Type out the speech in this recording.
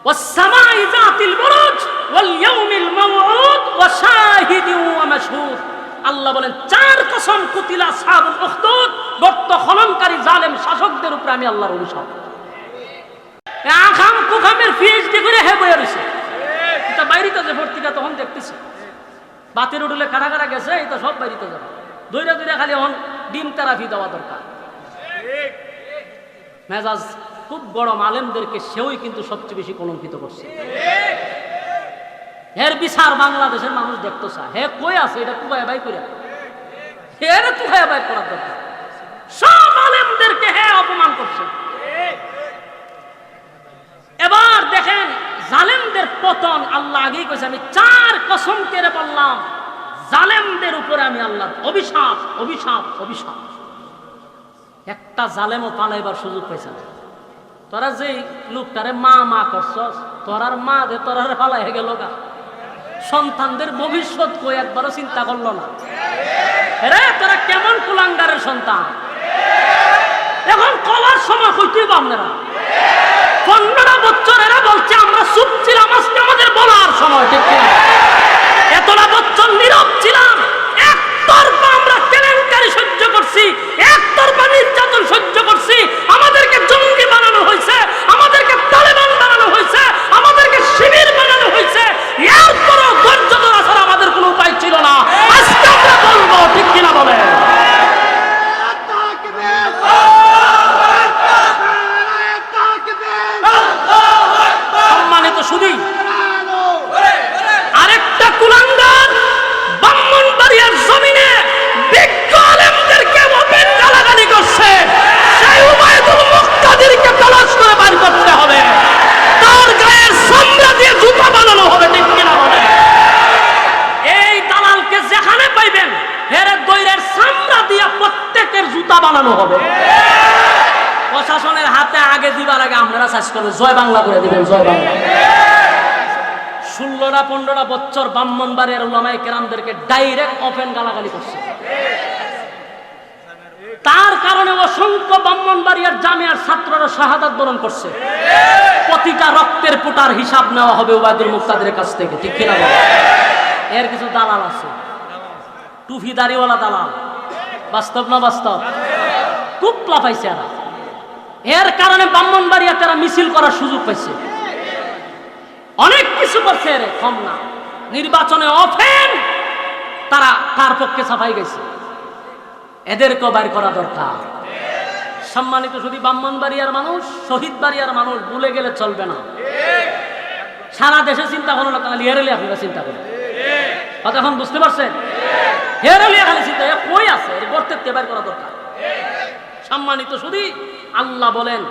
ওয়াস-সামাই যাতিল বুরুজ ওয়াল ইয়াউমিল মাউউদ ওয়া শাহিদিন ওয়া মাশহুদ। আল্লাহ বলেন, চার কসম কুতিলা আসহাবুল উখদুদ, গর্ত খননকারী জালেম শাসকদের উপরে আমি আল্লাহর অভিশাপ। আখাম কুখামের পিএইচডি করে হে বইয়া রইছে, এটা বাইরেতে যে ভর্তিটা তখন দেখতেছি বাতের উঠলে কারা কারা গেছে, এটা সব বাইরেতে যাবে। দইরা দইরা খালি এখন ডিম তেরাপি দেওয়া দরকার। মেজাজ খুব গরম, আলেমদেরকে সেওই কিন্তু সবচেয়ে বেশি কলঙ্কিত করছে। এর বিচার বাংলাদেশের মানুষ দেখতে চায়। হে কই আছে এটা তুহায় বাই করে, এর তুহায় বাই করার দরকার। সব আলেমদেরকে হে অপমান করছে। এবার দেখেন জালেমদের পতন আল্লাহ আগেই কইছে, আমি চার কসম করে বললাম জালেমদের উপরে আমি আল্লাহর অভিশাপ অভিশাপ অভিশাপ। একটা জালেমও পালাইবার সুযোগ পাইছে না। তোরা যে লোকটারে মা মা করছস, তোরার মা দে তোরারে পালাই হয়ে গেল গা। সন্তানদের ভবিষ্যৎ কই একবারও চিন্তা করলো না রে। তোরা কেমন কুলাঙ্গারের সন্তান। এখন কলার সময় হইতেই বা আপনারা 15 বছর এরা বলছে আমরা চুপ ছিলাম, আজকে আমাদের বলার সময়। ঠিক না? এতটা বছর নীরব ছিলাম, একতরফা আমরা কেলেঙ্কারি সহ্য করছি, একতরফা নির্যাতন সহ্য করছি। আমাদেরকে জঙ্গি বানানো হয়েছে, আমাদেরকে তালেবান বানানো হয়েছে, আমাদেরকে শিবির বানানো হয়েছে। এরপরও ধৈর্য ধরা ছাড়া আমাদের কোনো উপায় ছিল না। আজকে আমরা বলবো, ঠিক কিনা বলে? সম্মানিত শুধু আরেকটা কুলাঙ্গার ব্রাহ্মণবাড়িয়ার জমিনে বিজ্ঞ আলেমদেরকে ওপেন গালাগালি করছে। সেই উবাইদুল মুক্তাদিরকে তালাশ করে বের করতে হবে, তার গায়ের চামড়া দিয়ে জুতা বানানো হবে। ঠিক কিনা বলে? এই দালালকে যেখানে পাইবেন হেরে দইরের চামড়া দিয়ে প্রত্যেকের জুতা বানানো হবে। প্রশাসনের হাতে আগে দিবার আগে আপনারা চাষ করবেন, জয় বাংলা করে দিবেন, জয় বাংলা। 16-15 বছর ব্রাহ্মণবাড়িয়ার উলামায়ে কেরামদেরকে ডাইরেক্ট ওপেন গালাগালি করছে। তার কারণে অসংখ্য ব্রাহ্মণবাড়িয়ার জামিয়ার ছাত্ররা শাহাদাত বরণ করছে। প্রতিটা রক্তের ফোঁটার হিসাব নেওয়া হবে উবাইদুল মুক্তাদিরের কাছ থেকে। ঠিক কিনা বলে? এর কিছু দালাল আছে, টুফিদারিওয়ালা দালাল। বাস্তব না বাস্তব? খুব লাফাইছে এরা। এর কারণে ব্রাহ্মণবাড়িয়াতে এরা মিছিল করার সুযোগ পাইছে, অনেক কিছু করছে। এর কম না, নির্বাচনে ওপেন তারা তার পক্ষে সাফাই গেছে। এদেরকেও বাইর করা দরকার। সম্মানিত শুধু ব্রাহ্মণবাড়িয়ার মানুষ, শহীদ বাড়িয়ার মানুষ ভুলে গেলে চলবে না। সারা দেশে চিন্তা করো না, তাহলে হেরেলে আপনারা চিন্তা করেন। কথা এখন বুঝতে পারছেন? হেরেলে খালি চিন্তা কই আছে, এর গর্তের বাইর করা দরকার। সম্মানিত শুধু আল্লাহ বলেন